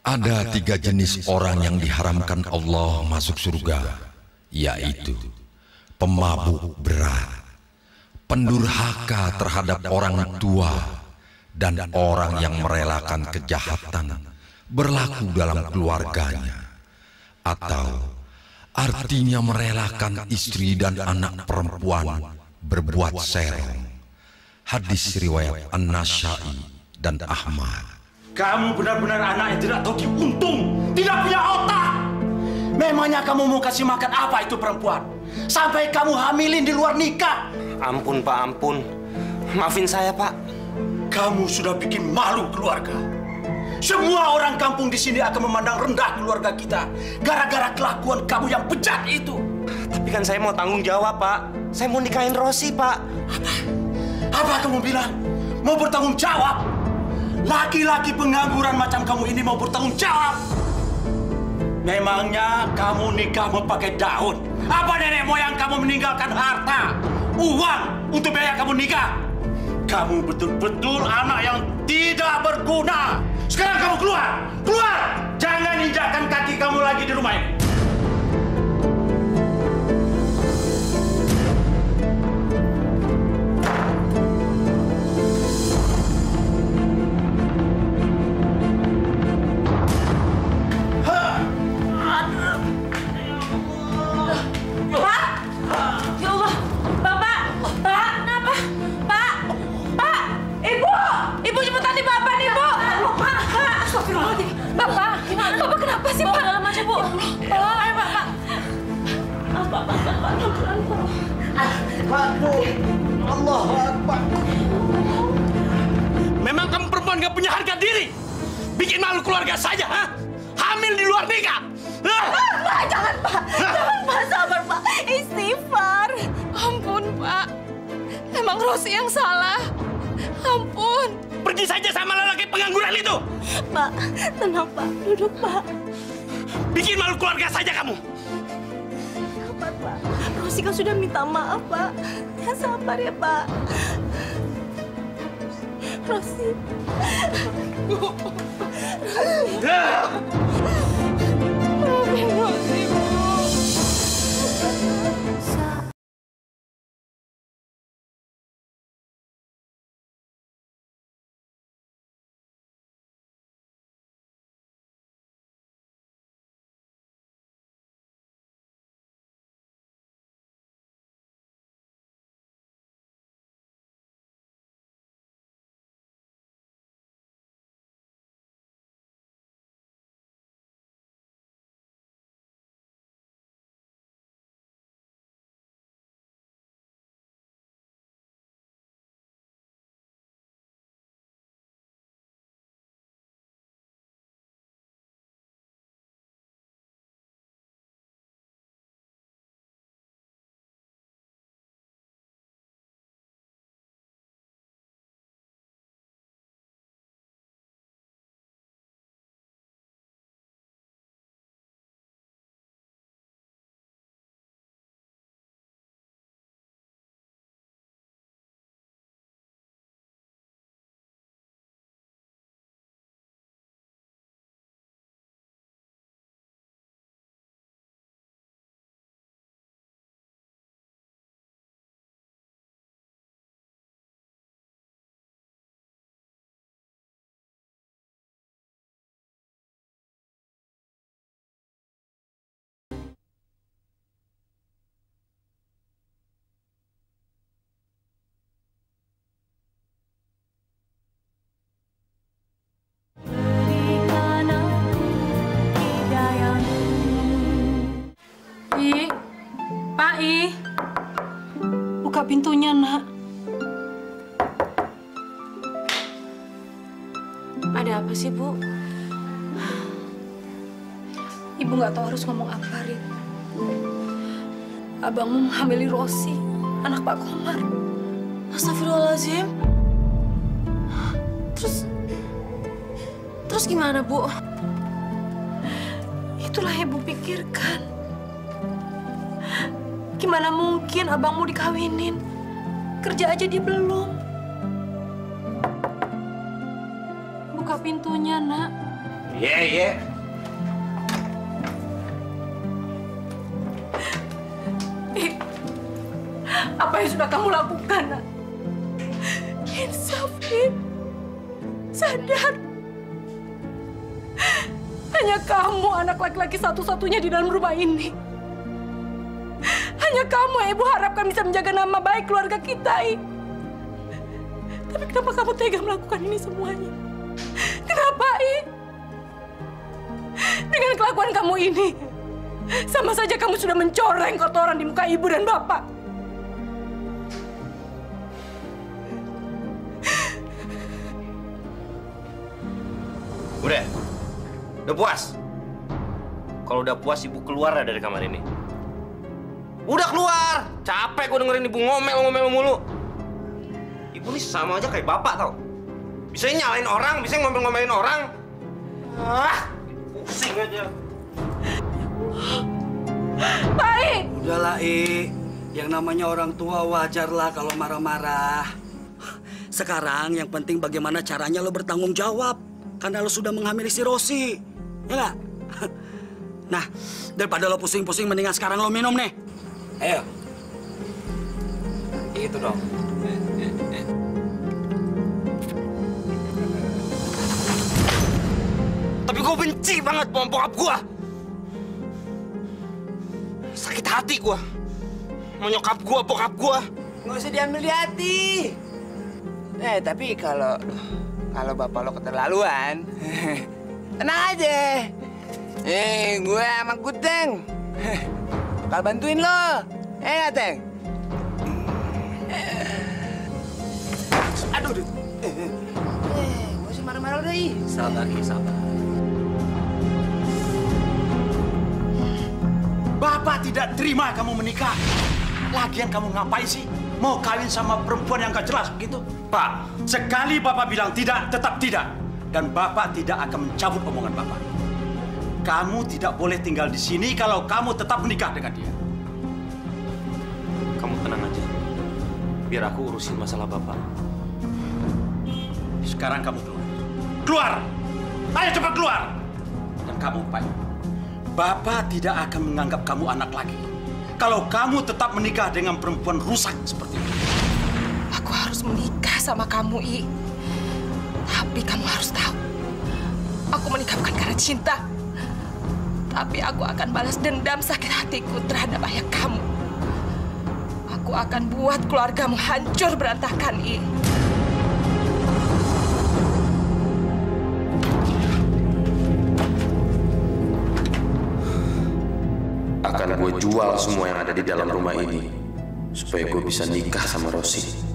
Ada 3 jenis orang yang diharamkan Allah masuk surga, yaitu pemabuk berat, pendurhaka terhadap orang tua, dan orang yang merelakan kejahatan berlaku dalam keluarganya, atau artinya merelakan istri dan anak perempuan berbuat serong. Hadis riwayat An-Nasa'i dan Ahmad. Kamu benar-benar anak yang tidak tahu diuntung, tidak punya otak. Memangnya kamu mau kasih makan apa itu perempuan? Sampai kamu hamilin di luar nikah. Ampun, Pak, ampun. Maafin saya, Pak. Kamu sudah bikin malu keluarga. Semua orang kampung di sini akan memandang rendah keluarga kita gara-gara kelakuan kamu yang bejat itu. Tapi kan saya mau tanggung jawab, Pak. Saya mau nikahin Rosi, Pak. Apa kamu bilang? Mau bertanggung jawab? Laki-laki pengangguran macam kamu ini mau bertanggung jawab? Memangnya kamu nikah mau pakai daun? Apa nenek moyang kamu meninggalkan harta, uang untuk biaya kamu nikah? Kamu betul-betul anak yang tidak berguna. Sekarang kamu keluar! Keluar! Jangan injakkan kaki kamu lagi di rumah ini. Memang kamu perempuan gak punya harga diri? Bikin malu keluarga saja, ha? Hamil di luar nikah! Pak, jangan, Pak! Jangan, Pak! Sabar, Pak! Istighfar! Ampun, Pak! Emang Rosi yang salah? Ampun! Pergi saja sama lelaki pengangguran itu! Pak, tenang, Pak. Duduk, Pak. Bikin malu keluarga saja kamu! Sabar, Pak. Rosi kan sudah minta maaf, Pak. Ya, sabar ya, Pak. Rosi. Maafin Rosi, Bu. Pak I, buka pintunya, Nak. Ada apa sih, Bu? Ibu nggak tahu harus ngomong apa, Rin. Abangmu menghamili Rosi, anak Pak Komar. Astagfirullahaladzim. Terus gimana, Bu? Itulah yang Ibu pikirkan. Gimana mungkin abangmu dikawinin? Kerja aja dia belum. Buka pintunya, Nak. Iya. Apa yang sudah kamu lakukan, nak? Insaf, sadar. Hanya kamu anak laki-laki satu-satunya di dalam rumah ini. Hanya kamu yang ibu harapkan bisa menjaga nama baik keluarga kita, Tapi kenapa kamu tega melakukan ini semuanya? Kenapa, Dengan kelakuan kamu ini, sama saja kamu sudah mencoreng kotoran di muka ibu dan bapak. Udah puas? Kalau udah puas, ibu keluar dari kamar ini. Udah keluar! Capek gue dengerin ibu ngomel mulu. Ibu nih sama aja kayak bapak tau. Bisa nyalain orang, bisa ngomel-ngomelin orang. Pusing aja. Baik. Udahlah, yang namanya orang tua wajarlah kalau marah-marah. Sekarang yang penting bagaimana caranya lo bertanggung jawab. Karena lo sudah menghamili si Rosi. Ya nggak? Nah, daripada lo pusing-pusing, mendingan sekarang lo minum nih. Ayo. Itu dong. Tapi gue benci banget sama bokap gue. Sakit hati gue. Mau nyokap gue, bokap gue. Nggak usah diambil di hati. Tapi kalau bapak lo keterlaluan, tenang aja. Gue sama Guteng bakal bantuin lo. Nggak, Teng? Aduh. Gak usah marah-marah udah, Sabar, sabar. Bapak tidak terima kamu menikah. Lagian kamu ngapain sih? Mau kawin sama perempuan yang gak jelas begitu? Pak, sekali Bapak bilang tidak, tetap tidak. Dan Bapak tidak akan mencabut omongan Bapak. Kamu tidak boleh tinggal di sini kalau kamu tetap menikah dengan dia. Kamu tenang aja. Biar aku urusin masalah Bapak. Sekarang kamu keluar. Keluar! Ayo cepat keluar! Dan kamu, Pak, Bapak tidak akan menganggap kamu anak lagi. Kalau kamu tetap menikah dengan perempuan rusak seperti itu. Aku harus menikah sama kamu, Tapi kamu harus tahu, aku menikah bukan karena cinta. Tapi aku akan balas dendam sakit hatiku terhadap ayah kamu. Aku akan buat keluargamu hancur berantakan, Akan gue jual semua yang ada di dalam rumah ini supaya gue bisa nikah sama Rosi.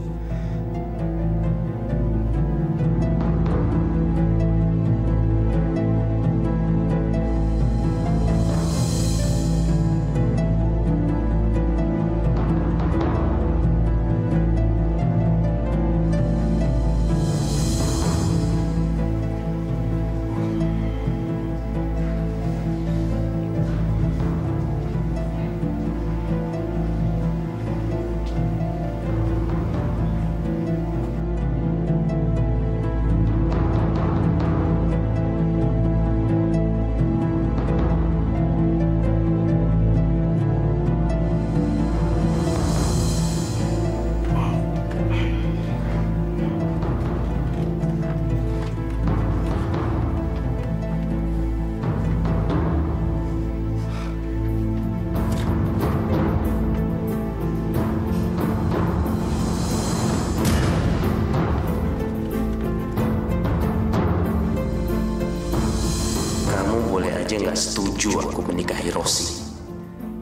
Nggak setuju aku menikahi Rosi,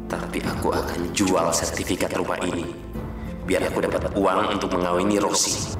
tapi aku akan jual sertifikat rumah ini biar aku dapat uang untuk mengawini Rosi.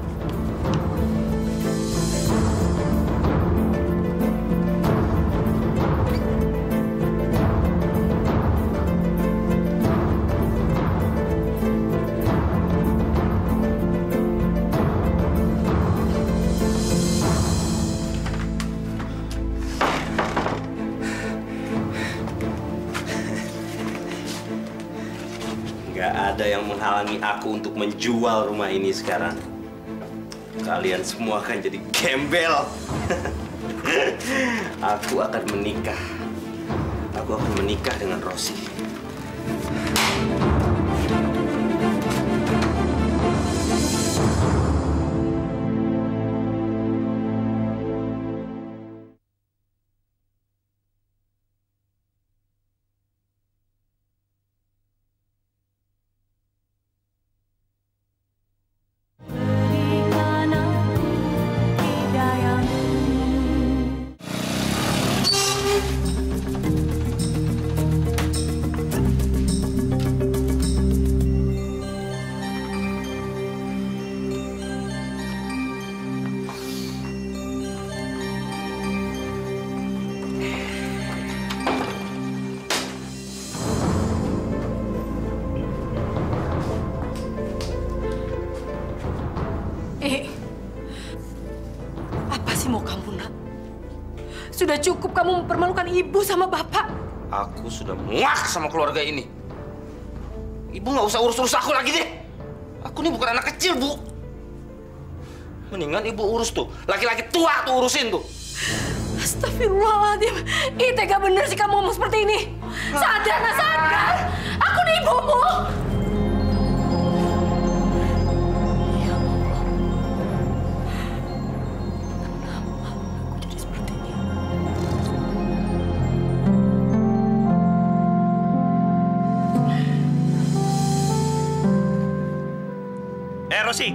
Gak ada yang menghalangi aku untuk menjual rumah ini sekarang. Kalian semua akan jadi gembel. Aku akan menikah. Aku akan menikah dengan Rosi. Apa sih mau kamu, nak? Sudah cukup kamu mempermalukan ibu sama bapak. Aku sudah muak sama keluarga ini. Ibu nggak usah urus-urus aku lagi deh. Aku ini bukan anak kecil, Bu. Mendingan ibu urus tuh. Laki-laki tua tuh urusin tuh. Astagfirullahaladzim. Ih, tega bener sih kamu ngomong seperti ini. Sadar, nak, sadar. Aku nih ibumu. Rosi,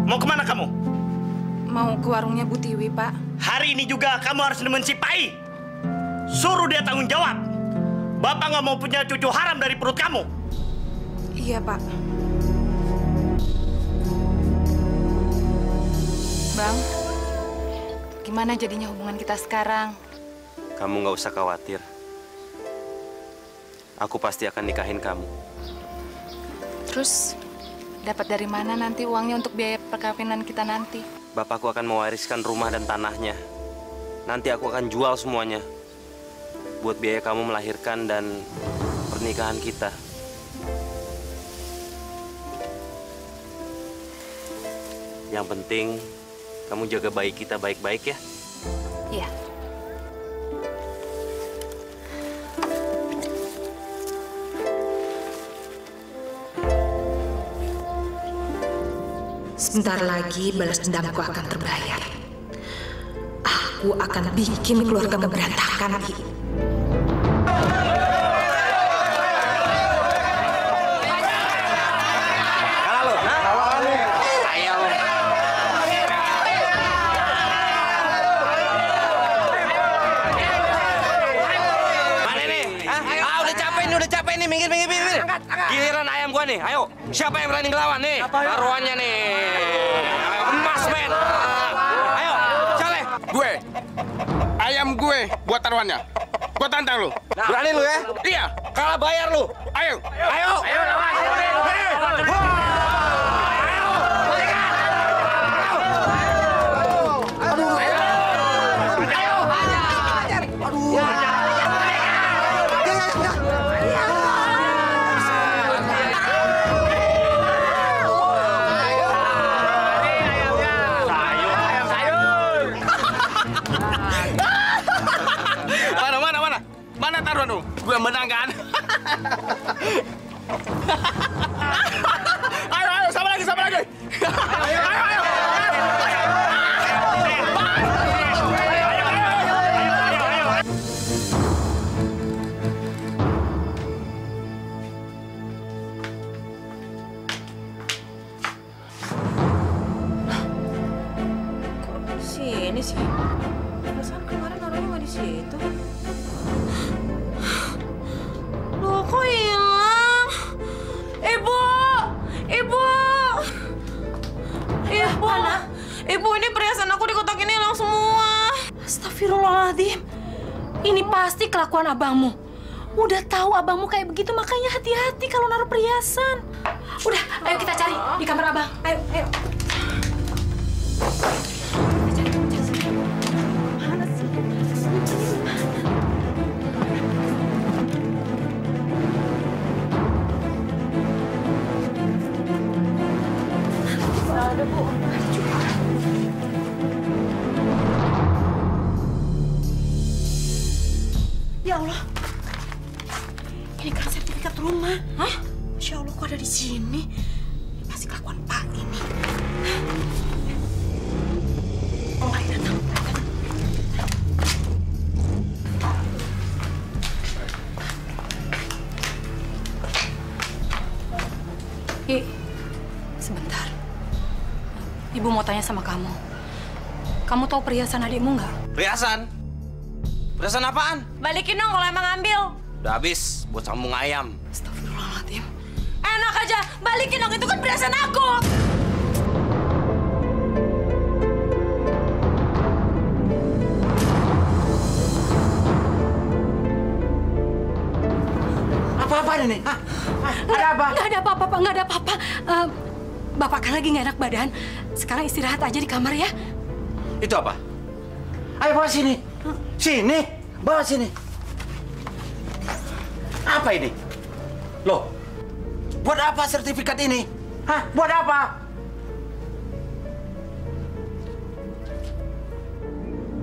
mau kemana kamu? Mau ke warungnya Bu Tiwi, Pak. Hari ini juga kamu harus nemen si Pai. Suruh dia tanggung jawab. Bapak nggak mau punya cucu haram dari perut kamu. Iya, Pak. Bang, gimana jadinya hubungan kita sekarang? Kamu nggak usah khawatir. Aku pasti akan nikahin kamu. Terus, dapat dari mana nanti uangnya untuk biaya perkawinan kita nanti? Bapakku akan mewariskan rumah dan tanahnya. Nanti aku akan jual semuanya. Buat biaya kamu melahirkan dan pernikahan kita. Yang penting, kamu jaga bayi kita baik-baik ya. Iya. Sebentar lagi balas dendamku akan terbayar. Aku akan bikin keluargamu berantakan, Ki. Minggir. Giliran ayam gua nih, ayo. Siapa yang berani ngelawan nih? Taruhannya nih. Emas, men. Ayo, Cale. Gue. Ayam gue buat taruhannya. Gua tantang lu. Berani lu ya? Iya. Kalah bayar lu. Ayo. Ayo. Mana taruhan lu? Gue menang kan? Ayo, sama lagi. Ayo. Kok di sini sih? Perasaan kemarin orangnya nggak di situ. Loh, kok hilang? Ibu! Ibu, ini perhiasan aku di kotak ini hilang semua. Astagfirullahaladzim. Ini pasti kelakuan abangmu. Udah tahu abangmu kayak begitu, makanya hati-hati kalau naruh perhiasan. Udah, ayo kita cari di kamar abang. Ayo. Mana sih? Ada, Bu. rumah. Hah? Masya Allah, kok ada di sini? Pasti kelakuan Pak ini. Oh, Pak datang. Sebentar. Ibu mau tanya sama kamu. Kamu tahu perhiasan adikmu nggak? Perhiasan? Perhiasan apaan? Balikin dong kalau emang ambil. Udah habis buat sambung ayam. Astagfirullahaladzim. Enak aja, balikin dong, itu kan perhiasan aku. Apa-apaan ini? Hah? Ada apa? Nggak ada apa-apa, Pak. Nggak ada apa-apa. Bapak kan lagi nggak enak badan. Sekarang istirahat aja di kamar ya. Itu apa? Ayo bawa sini. Sini, bawa sini. Apa ini? Loh, buat apa sertifikat ini? Hah? Buat apa?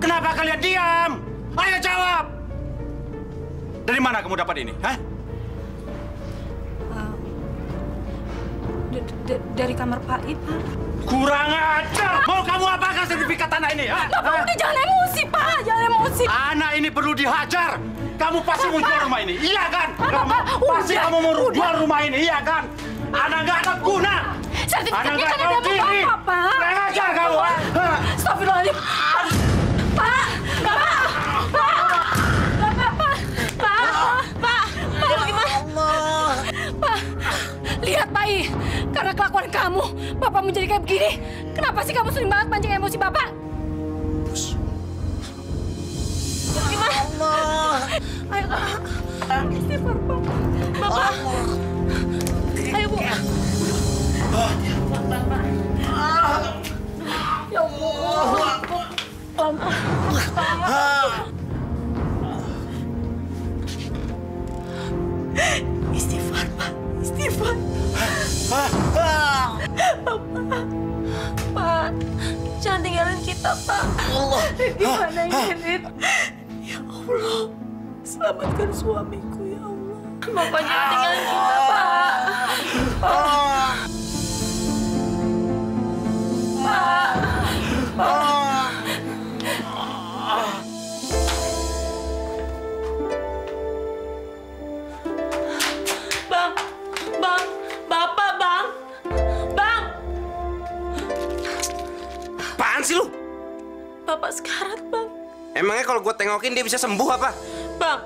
Kenapa kalian diam? Ayo jawab! Dari mana kamu dapat ini? Hah? Dari kamar Pak Ibu. Kurang ajar! Mau kamu apakan sertifikat tanah ini? Ha? Bapak udah jangan emosi, Pak. Jangan emosi. Anak ini perlu dihajar. Kamu pasti mau jual rumah ini, iya kan? Bapak, Pasti kamu mau jual rumah ini, iya kan? Anak nggak ada guna. Sertifikatnya kan ada apa-apa, Pak. Kurang ajar kamu. Astagfirullahaladzim. Pak! Pak, gimana? Pak, lihat Pak I, karena kelakuan kamu, Bapak menjadi kayak begini. Kenapa sih kamu sering banget mancing emosi Bapak? Gimana? Ayo, istighfar, Pak. Bapak. Ayo, Bu. Ya Allah. Istighfar, Pak. Istighfar. Pak, jangan tinggalin kita, Pak. Allah. Gimana ini? Ya Allah, selamatkan suamiku, ya Allah. Bapak jangan tinggalin kita, Pak. Apaan sih lu? Bapak sekarat, Bang. Emangnya kalau gue tengokin dia bisa sembuh apa? Bang,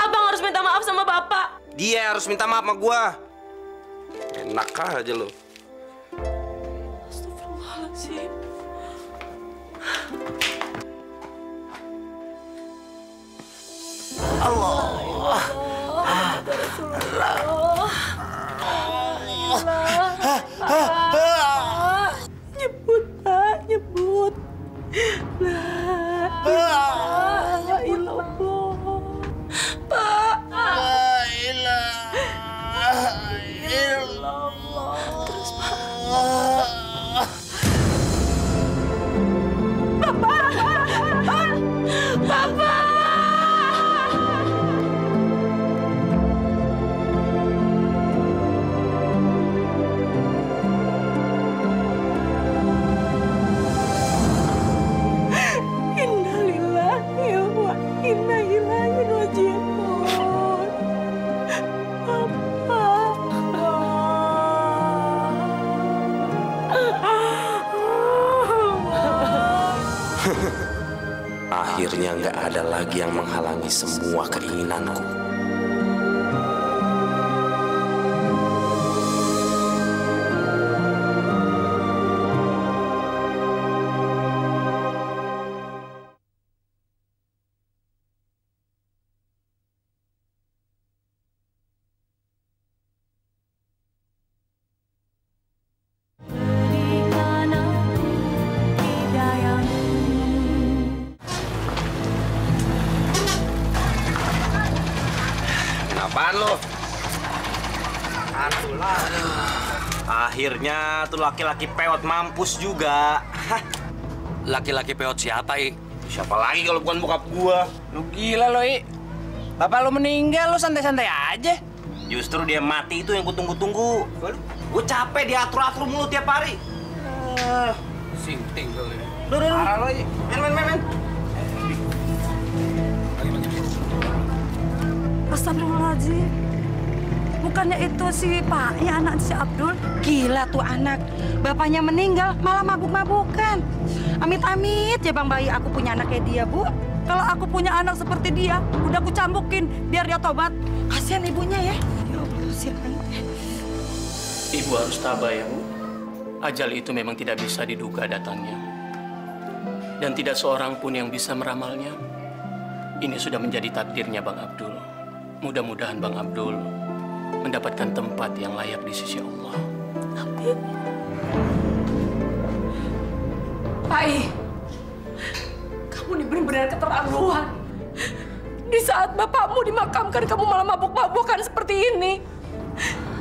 Abang harus minta maaf sama Bapak. Dia harus minta maaf sama gue. Enak aja lu. Astagfirullahaladzim. Allah. Nyebut, Pak, nyebut. La ilallah. Pak. La ilaha illallah. Terus, Pak. Bapak. Innalillahi wa inna ilaihi raji'un. Akhirnya nggak ada lagi yang menghalangi semua keinginanku. Apaan lo? Akhirnya tuh laki-laki peot mampus juga. Laki-laki peot siapa, I? Siapa lagi kalau bukan bokap gua? Lu gila lo, I. Bapak lu meninggal, lu santai-santai aja. Justru dia mati itu yang gue tunggu-tunggu. Gue capek diatur-atur mulu tiap hari. Sinting kali. Udah. Parah lo aja. Main. Astagfirullahaladzim. Bukannya itu si Pak, ya anak si Abdul? Gila tuh anak. Bapaknya meninggal, malah mabuk-mabukan. Amit-amit ya Bang Bayi, aku punya anak kayak dia, Bu. Kalau aku punya anak seperti dia, udah aku cambukin biar dia tobat. Kasihan ibunya ya. Ya Allah, kasihan. Ibu harus tabah ya, Bu. Ajal itu memang tidak bisa diduga datangnya. Dan tidak seorang pun yang bisa meramalnya. Ini sudah menjadi takdirnya Bang Abdul. Mudah-mudahan Bang Abdul mendapatkan tempat yang layak di sisi Allah. Amin. Pak I, kamu ini benar-benar keterlaluan. Di saat bapakmu dimakamkan, kamu malah mabuk-mabukan seperti ini.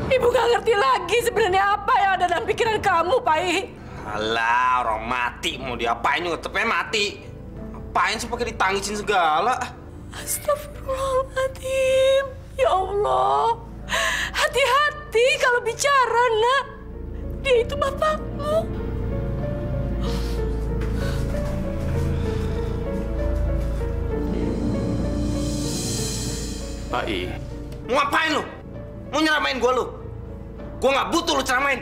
Ibu gak ngerti lagi sebenarnya apa yang ada dalam pikiran kamu, Pak I. Alah, orang mati mau diapain juga tetepnya mati. Apain sih pakai ditangisin segala? Astagfirullahaladzim. Ya Allah. Hati-hati kalau bicara, nak. Dia itu bapakmu. Pak I. Mau ngapain lu? Mau nyeramain gua lu? Gua nggak butuh lu ceramain.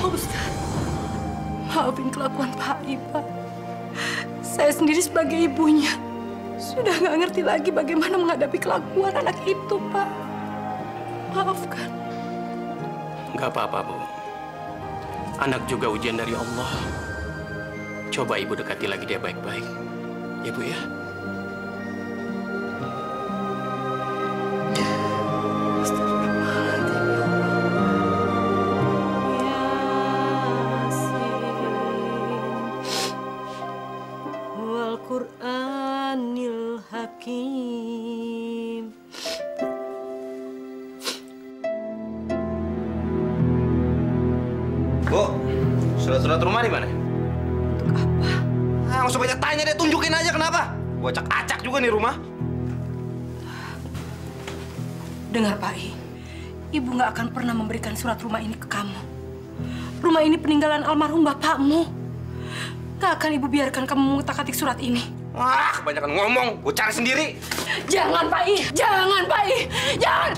Oh, Ustaz. Maafin kelakuan Pak I, Pak. Saya sendiri sebagai ibunya sudah nggak ngerti lagi bagaimana menghadapi kelakuan anak itu, Pak. Maafkan. Nggak apa-apa, Bu. Anak juga ujian dari Allah. Coba Ibu dekati lagi dia baik-baik. Ya, Bu ya? Wal-Qur'anil Hakim. Bu, surat-surat rumah di mana? Untuk apa? Nggak usah banyak tanya deh, tunjukin aja kenapa. Gua acak-acak juga nih rumah. Dengar, Pak I. Ibu nggak akan pernah memberikan surat rumah ini ke kamu. Rumah ini peninggalan almarhum bapakmu. Nggak akan Ibu biarkan kamu mengutak-atik surat ini. Wah, kebanyakan ngomong. Gua cari sendiri. Jangan, Pak I. Jangan, Pak I. Jangan.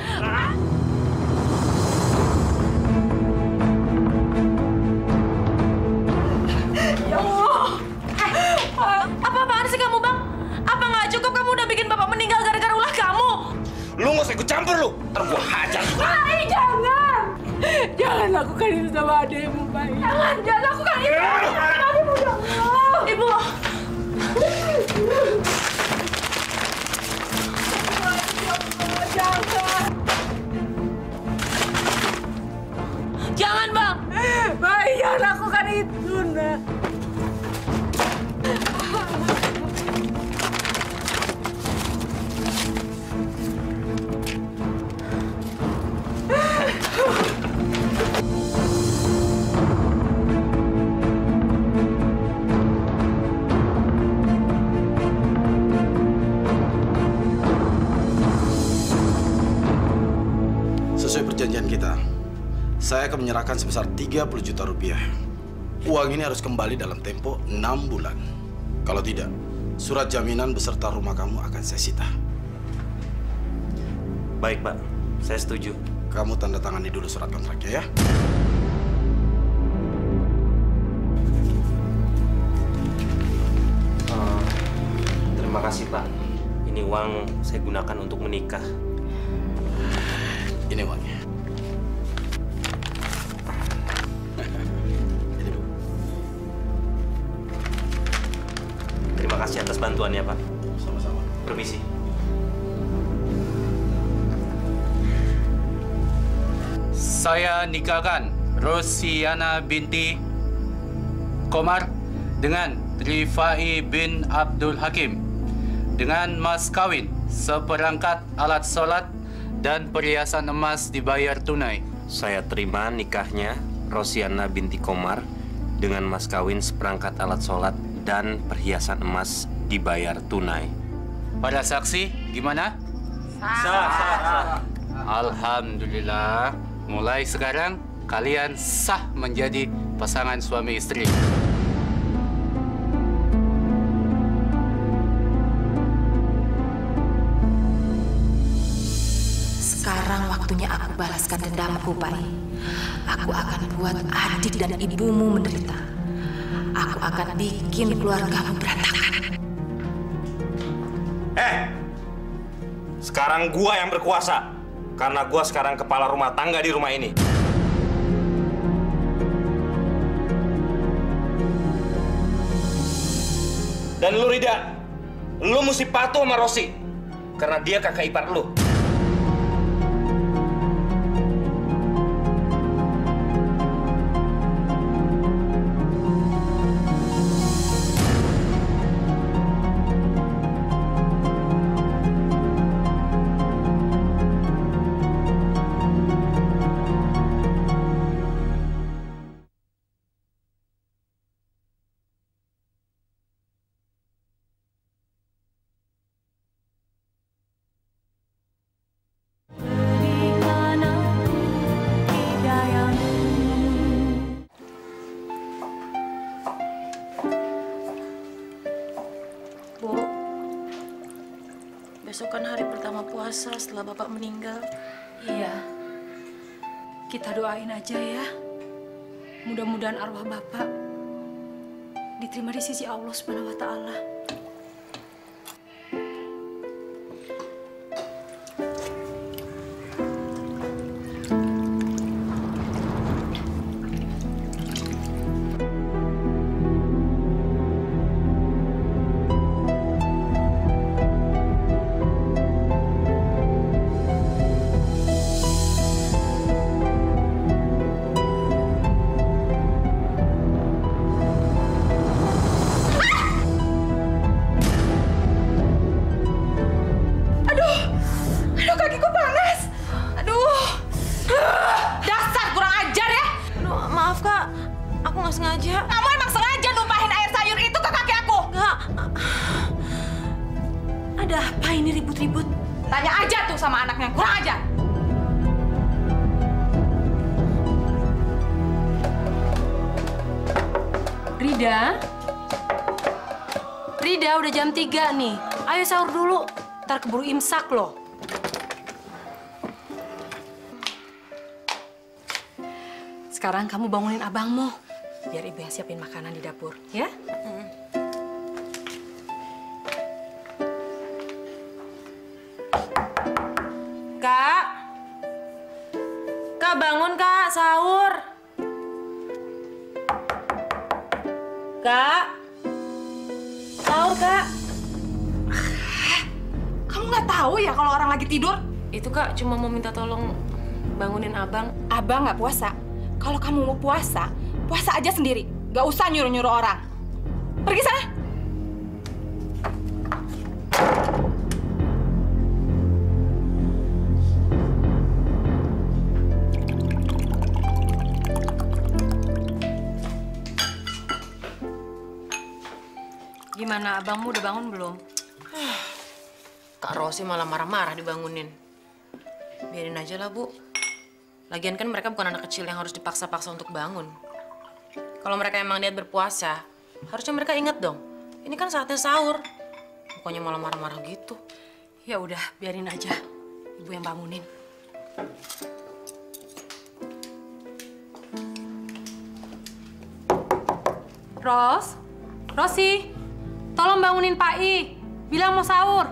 Ya Allah. Apa-apaan sih kamu, Bang? Apa nggak cukup kamu udah bikin bapak meninggal gara-gara ulah kamu? Lu nggak usah ikut campur lu. Ntar gua hajar. Pak I, jangan. Jangan lakukan itu sama adekmu, Pak I. Jangan lakukan itu. Ibu, jangan. Ibu. Jangan. Jangan, Bang. Pak I, jangan lakukan itu, Nak. Sesuai perjanjian kita, saya akan menyerahkan sebesar 30 juta rupiah. Uang ini harus kembali dalam tempo 6 bulan. Kalau tidak, surat jaminan beserta rumah kamu akan saya sita. Baik, Pak. Saya setuju. Kamu tanda tangani dulu surat kontraknya ya. Terima kasih, Pak. Ini uang saya gunakan untuk menikah. Ini uangnya. Ini dulu. Terima kasih atas bantuannya, Pak. Sama-sama. Permisi. Saya nikahkan Rosiana binti Komar dengan Rifai bin Abdul Hakim dengan mas kawin seperangkat alat sholat dan perhiasan emas dibayar tunai. Saya terima nikahnya Rosiana binti Komar dengan mas kawin seperangkat alat sholat dan perhiasan emas dibayar tunai. Para saksi, gimana? Sah. Alhamdulillah. Mulai sekarang, kalian sah menjadi pasangan suami istri. Sekarang waktunya aku balaskan dendamku, Pai. Aku akan buat adik dan ibumu menderita. Aku akan bikin keluargamu berantakan. Sekarang gua yang berkuasa. Karena gua sekarang kepala rumah tangga di rumah ini. Dan lu, Rida, lu mesti patuh sama Rosi. Karena dia kakak ipar lu. Besok kan hari pertama puasa setelah Bapak meninggal. Iya. Kita doain aja ya. Mudah-mudahan arwah Bapak diterima di sisi Allah Subhanahu wa Ta'ala. Rida, udah jam 3 nih. Ayo sahur dulu, ntar keburu imsak loh. Sekarang kamu bangunin abangmu, biar ibu yang siapin makanan di dapur, ya? Kak, bangun Kak, sahur. Kak, sahur Kak. Kamu nggak tahu ya kalau orang lagi tidur? Itu Kak, cuma mau minta tolong bangunin abang. Abang nggak puasa. Kalau kamu mau puasa, puasa aja sendiri. Nggak usah nyuruh-nyuruh orang. Pergi sana. Gimana, abangmu udah bangun belum? Kak Rosi malah marah-marah dibangunin. Biarin aja lah, Bu. Lagian kan mereka bukan anak kecil yang harus dipaksa-paksa untuk bangun. Kalau mereka emang niat berpuasa, harusnya mereka inget dong. Ini kan saatnya sahur. Pokoknya malah marah-marah gitu. Ya udah, biarin aja. Ibu yang bangunin. Rosi, tolong bangunin Pak I. Bilang mau sahur.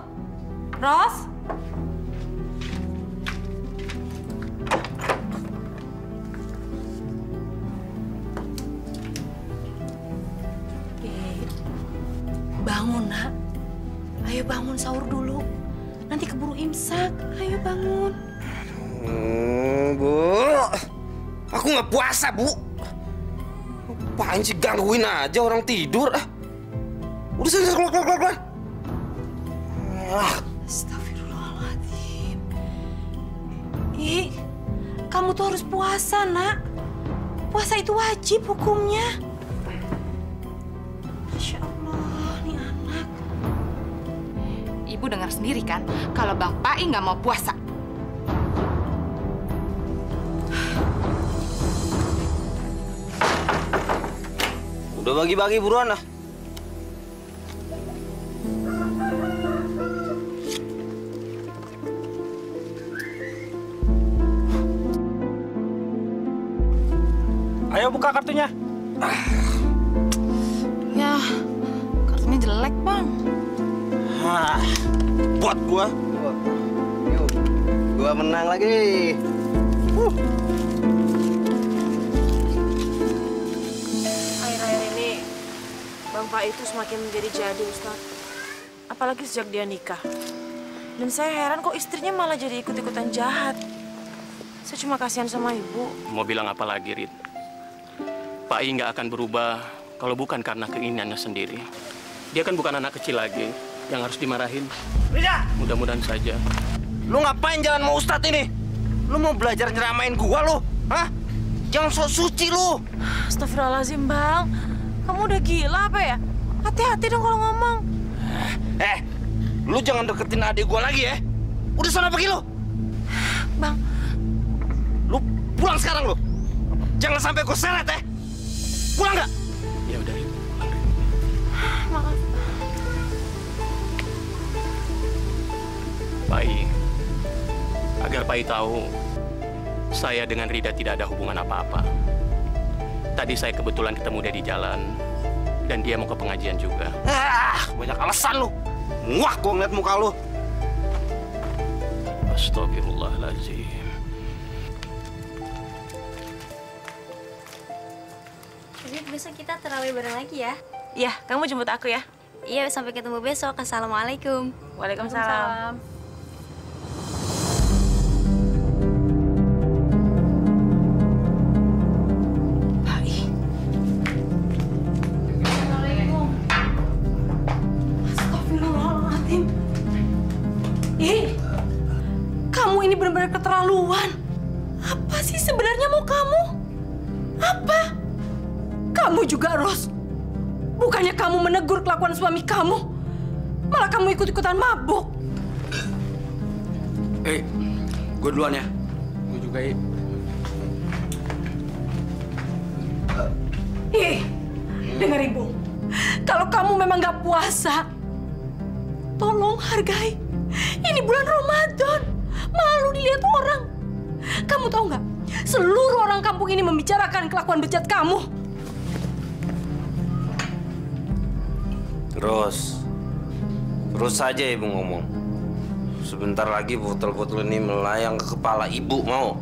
Ros? Bangun, Nak. Ayo bangun sahur dulu. Nanti keburu imsak. Ayo bangun. Bu. Aku nggak puasa, Bu. Apaan sih gangguin aja orang tidur? Udah selesai, keluar. Astagfirullahaladzim. Ih, kamu tuh harus puasa, Nak. Puasa itu wajib hukumnya. Masya Allah, nih anak. Ibu dengar sendiri kan kalau Bang Pai nggak mau puasa. Udah bagi-bagi buruan lah. Ayo buka kartunya. Ya, kartunya jelek, Bang. Buat gua. Yuk, gua menang lagi. Akhir-akhir ini, Bang Pak itu semakin menjadi jadi, Ustaz. Apalagi sejak dia nikah. Dan saya heran kok istrinya malah jadi ikut-ikutan jahat. Saya cuma kasihan sama ibu. Mau bilang apa lagi, Rit? Pak I nggak akan berubah kalau bukan karena keinginannya sendiri. Dia kan bukan anak kecil lagi yang harus dimarahin. Rida! Mudah-mudahan saja. Lu ngapain jalan sama Ustadz ini? Lu mau belajar nyeramain gua lu? Hah? Jangan sok suci lu. Astagfirullahaladzim, Bang. Kamu udah gila apa ya? Hati-hati dong kalau ngomong. Lu jangan deketin adik gua lagi ya. Udah sana pergi lu. Bang. Lu pulang sekarang lu. Jangan sampai gua seret ya. Pulang nggak? Ya udah, Rit. Maaf. Pak I, agar Pak I tahu, saya dengan Rida tidak ada hubungan apa-apa. Tadi saya kebetulan ketemu dia di jalan, dan dia mau ke pengajian juga. Banyak alasan lu. Muak gua ngeliat muka lu. Astagfirullahaladzim. Jadi besok kita terawih bareng lagi ya? Iya, kamu jemput aku ya. Iya, sampai ketemu besok. Assalamualaikum. Waalaikumsalam. Astagfirullahaladzim. Kamu ini benar-benar keterlaluan. Apa sih sebenarnya mau kamu? Apa? Kamu juga, Ros. Bukannya kamu menegur kelakuan suami kamu, malah kamu ikut-ikutan mabuk. Gue duluan ya. Gue juga, Dengar Ibu. Kalau kamu memang nggak puasa, tolong hargai. Ini bulan Ramadan. Malu dilihat orang. Kamu tahu nggak? Seluruh orang kampung ini membicarakan kelakuan bejat kamu. Terus saja ibu ngomong. Sebentar lagi botol-botol ini melayang ke kepala ibu, mau?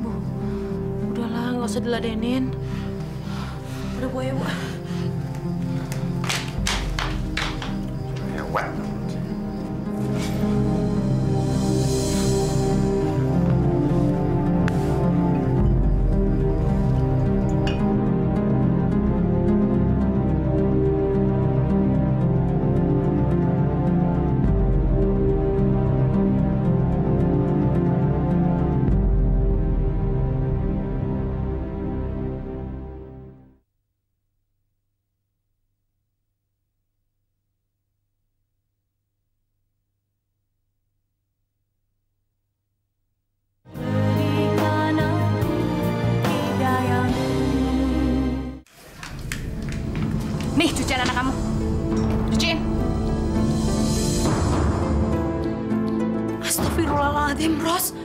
Bu, udahlah, nggak usah diladenin. Udah Bu ya, Bu. Hebat. Nih, cucian anak kamu. Cuciin. Astagfirullahaladzim, Ros.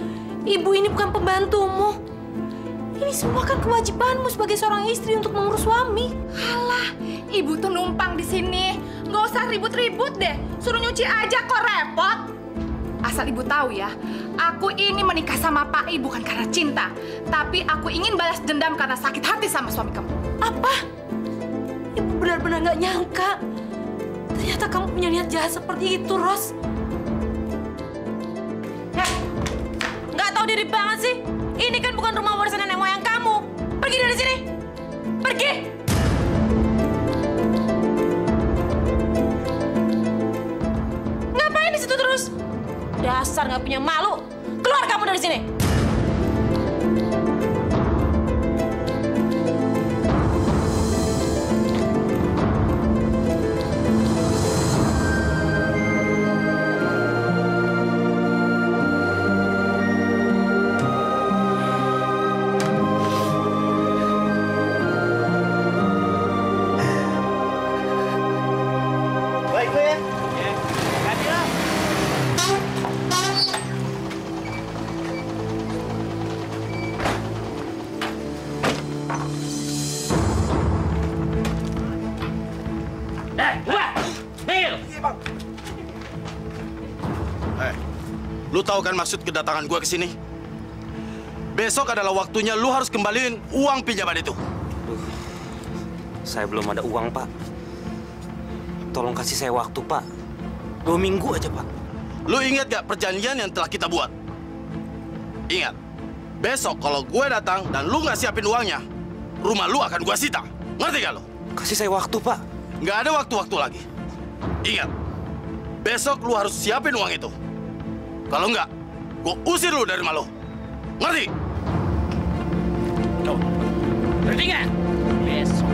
Ibu ini bukan pembantumu. Ini semua kan kewajibanmu sebagai seorang istri untuk mengurus suami. Alah, ibu tuh numpang di sini. Nggak usah ribut-ribut deh. Suruh nyuci aja kok repot. Asal ibu tahu ya, aku ini menikah sama Pak I bukan karena cinta, tapi aku ingin balas dendam karena sakit hati sama suami kamu. Apa? Ibu benar-benar nggak nyangka. Ternyata kamu punya niat jahat seperti itu, Ros. Nggak tahu diri banget sih. Ini kan bukan rumah warisan nenek moyang kamu. Pergi dari sini. Pergi. Ngapain di situ terus? Dasar nggak punya malu. Keluar kamu dari sini. Lu tahu kan maksud kedatangan gua ke sini? Besok adalah waktunya lu harus kembaliin uang pinjaman itu. Saya belum ada uang, Pak. Tolong kasih saya waktu, Pak. 2 minggu aja, Pak. Lu ingat gak perjanjian yang telah kita buat? Ingat, besok kalau gue datang dan lu nggak siapin uangnya, rumah lu akan gue sita. Ngerti gak lu? Kasih saya waktu, Pak. Nggak ada waktu-waktu lagi. Ingat, besok lu harus siapin uang itu. Kalau nggak, gue usir lu dari rumah lu. Ngerti? Tuh, ngerti nggak? Besok.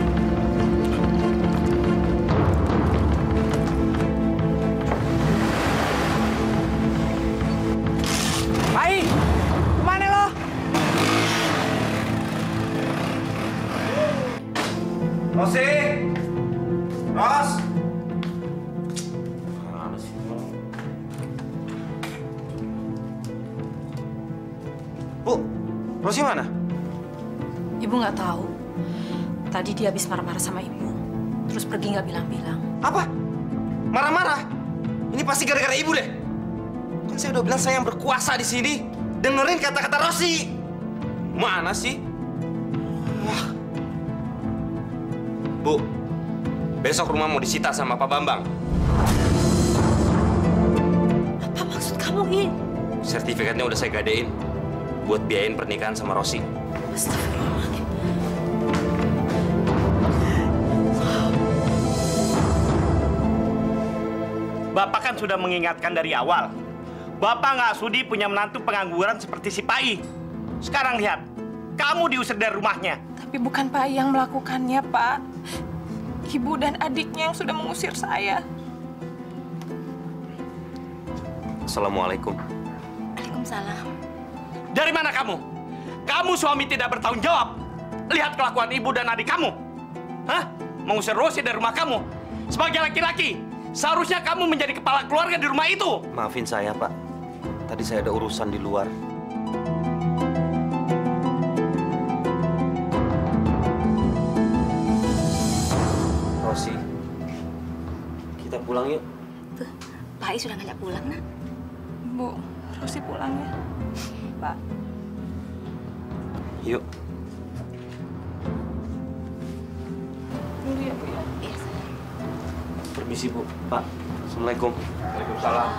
Pai, kemana lo? Rosi! Ros! Bu, Rosi mana? Ibu nggak tahu. Tadi dia habis marah-marah sama ibu. Terus pergi nggak bilang-bilang. Apa? Marah-marah? Ini pasti gara-gara ibu deh. Kan saya udah bilang saya yang berkuasa di sini. Dengerin kata-kata Rosi. Mana sih? Wah. Bu, besok rumah mau disita sama Pak Bambang. Apa maksud kamu, I? Sertifikatnya udah saya gadein buat biayain pernikahan sama Rosi. Astagfirullahaladzim. Bapak kan sudah mengingatkan dari awal. Bapak nggak sudi punya menantu pengangguran seperti si Pai. Sekarang lihat, kamu diusir dari rumahnya. Tapi bukan Pai yang melakukannya, Pak. Ibu dan adiknya yang sudah mengusir saya. Assalamualaikum. Waalaikumsalam. Dari mana kamu? Kamu suami tidak bertanggung jawab. Lihat kelakuan ibu dan adik kamu. Hah? Mengusir Rosi dari rumah kamu. Sebagai laki-laki, seharusnya kamu menjadi kepala keluarga di rumah itu. Maafin saya, Pak. Tadi saya ada urusan di luar. Rosi, kita pulang yuk. Tuh, Pak I sudah ngajak pulang, Nak. Bu, Rosi pulang ya. Pak. Yuk. Dulu ya, Bu ya. Iya, sayang. Permisi, Bu. Pak. Assalamualaikum. Waalaikumsalam.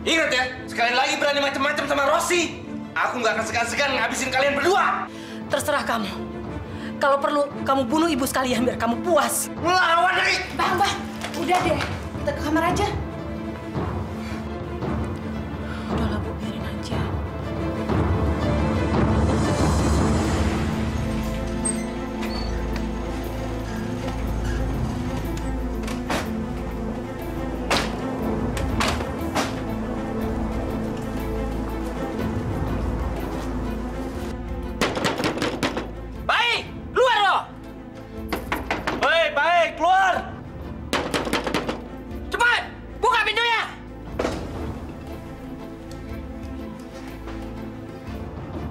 Ingat ya, sekali lagi berani macam-macam sama Rosi, aku nggak akan segan-segan ngabisin kalian berdua. Terserah kamu. Kalau perlu, kamu bunuh ibu sekalian biar kamu puas. Melawan lagi. Bang, udah deh. Kita ke kamar aja. Udahlah, Bu, biarin aja.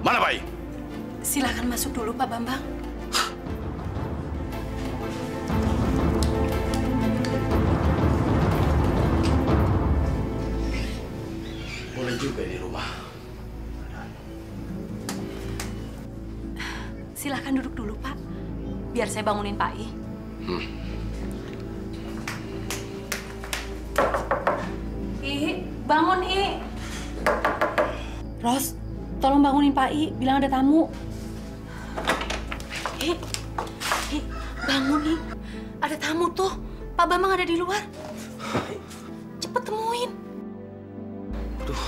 Mana Pai? Silakan masuk dulu, Pak Bambang. Boleh juga di rumah. Silakan duduk dulu, Pak. Biar saya bangunin Pak I. I, bangun, I. Ros, tolong bangunin Pak I, bilang ada tamu. Bangun, I. Ada tamu tuh. Pak Bambang ada di luar. Cepet temuin. Aduh.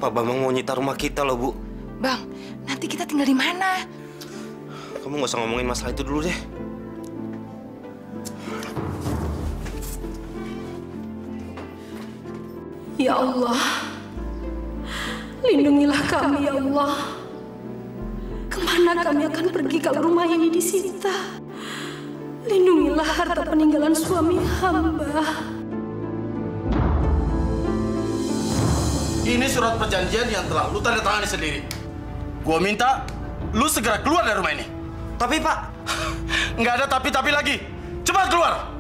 Pak Bambang mau nyita rumah kita loh, Bu. Bang, nanti kita tinggal di mana? Kamu nggak usah ngomongin masalah itu dulu deh. Ya Allah, lindungilah kami ya Allah. Kemana kami akan pergi kalau rumah ini disita? Lindungilah harta peninggalan suami hamba. Ini surat perjanjian yang telah lu tanda tangani sendiri. Gua minta lu segera keluar dari rumah ini. Tapi Pak, Nggak ada tapi-tapi lagi. Cepat keluar.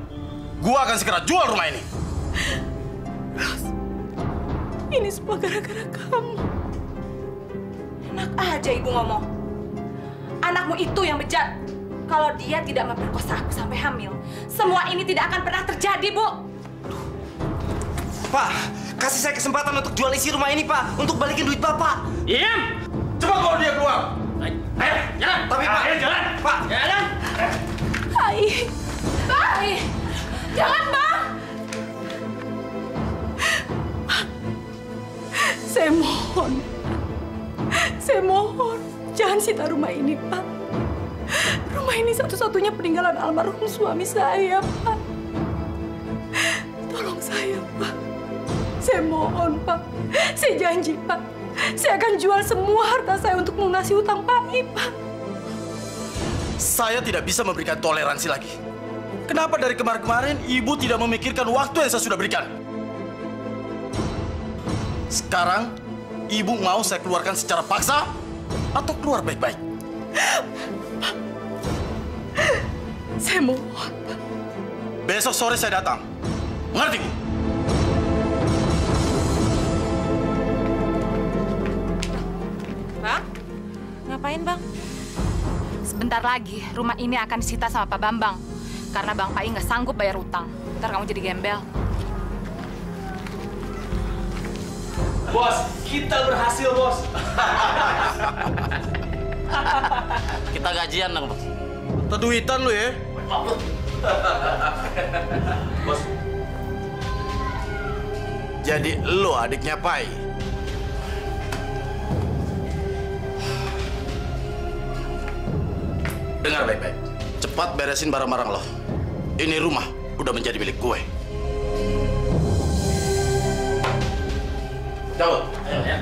Gua akan segera jual rumah ini. Ros, ini semua gara-gara kamu. Enak aja ibu ngomong. Anakmu itu yang bejat. Kalau dia tidak memperkosa aku sampai hamil, semua ini tidak akan pernah terjadi, Bu. Pak, kasih saya kesempatan untuk jual isi rumah ini, Pak. Untuk balikin duit Bapak. Diam! Cepat bawa dia keluar. Ayo, jalan. Tapi, Pak. Ayo, jalan. Pak. Jalan. Hai. Hai. Jangan, Bang. Saya mohon, jangan sita rumah ini, Pak. Rumah ini satu-satunya peninggalan almarhum suami saya, Pak. Tolong saya, Pak. Saya mohon, Pak. Saya janji, Pak. Saya akan jual semua harta saya untuk melunasi hutang Pak Pak. Saya tidak bisa memberikan toleransi lagi. Kenapa dari kemarin-kemarin ibu tidak memikirkan waktu yang saya sudah berikan? Sekarang, ibu mau saya keluarkan secara paksa atau keluar baik-baik? Saya mohon, Pak. Besok sore saya datang. Mengerti, Bu? Bang, Ngapain, Bang? sebentar lagi rumah ini akan disita sama Pak Bambang. Karena Bang Pai nggak sanggup bayar utang. Ntar kamu jadi gembel. Bos, kita berhasil, Bos. Kita gajian dong, Bos. Terduitan lu ya? Bos. Jadi lu adiknya Pai. Dengar baik-baik. Cepat beresin barang-barang lo. Ini rumah udah menjadi milik gue. Daud. Ayo, ya.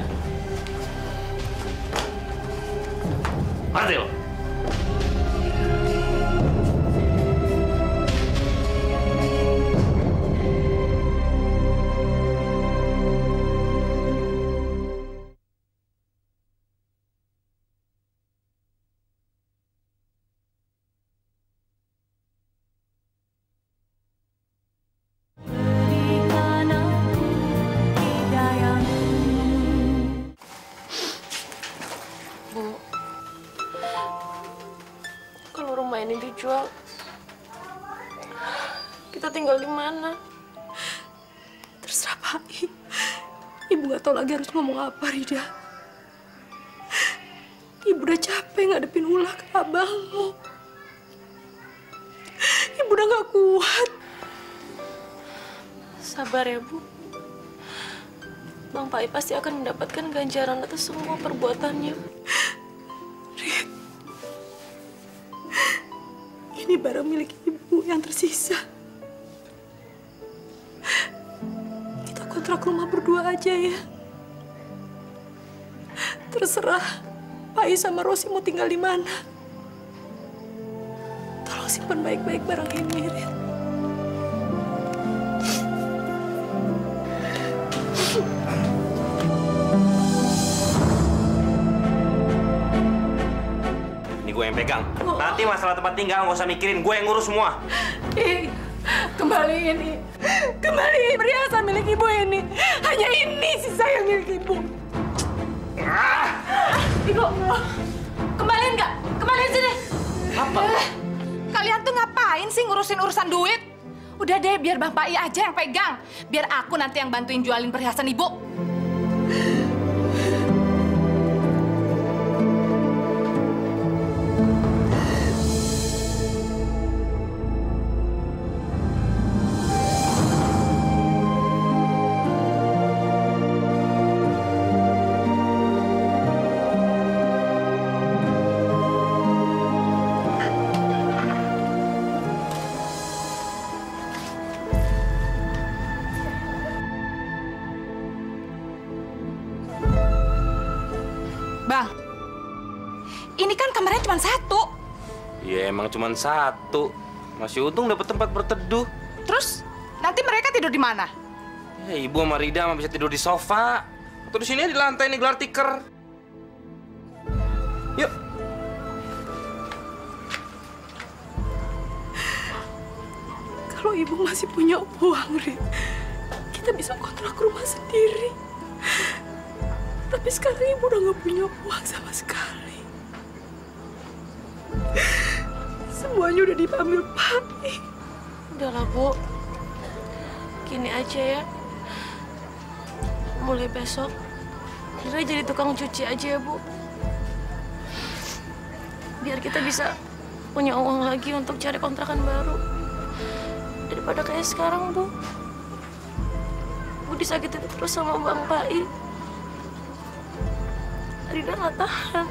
Mati lo. Ini dijual, kita tinggal di mana? Terserah Pak. Ibu nggak tahu lagi harus ngomong apa, Rida. Ibu udah capek ngadepin ulah ke abangmu. Ibu udah nggak kuat. Sabar ya, Bu. Bang Pai pasti akan mendapatkan ganjaran atas semua perbuatannya. Rid, ini barang milik ibu yang tersisa. Kita kontrak rumah berdua aja ya. Terserah Pai sama Rosi mau tinggal di mana. Tolong simpan baik-baik barang ini, Rid. Gue yang pegang. Nanti masalah tempat tinggal nggak usah mikirin, gue yang ngurus semua. Kembaliin ini. Kembaliin perhiasan milik ibu ini. Hanya ini sisa yang milik ibu. Ibu, kembaliin nggak? Kembaliin sini. Apa? Kalian tuh ngapain sih ngurusin urusan duit? Udah deh, biar Bang Pai aja yang pegang. Biar aku nanti yang bantuin jualin perhiasan ibu. Bang, ini kan kamarnya cuma satu. Ya emang cuma satu. Masih untung dapat tempat berteduh. Terus nanti mereka tidur di mana? Ya, ibu sama Rida mah bisa tidur di sofa. Atau di sini di lantai nih gelar tikar. Yuk. Kalau ibu masih punya uang, Rik, kita bisa kontrak rumah sendiri. Tapi sekarang ibu udah nggak punya uang sama sekali. Semuanya udah diambil Pai. Udahlah, Bu. Gini aja ya. Mulai besok, Rira jadi tukang cuci aja ya, Bu. Biar kita bisa punya uang lagi untuk cari kontrakan baru. Daripada kayak sekarang, Bu. Bu disakitin terus sama Bang Pai. Rina nggak tahan.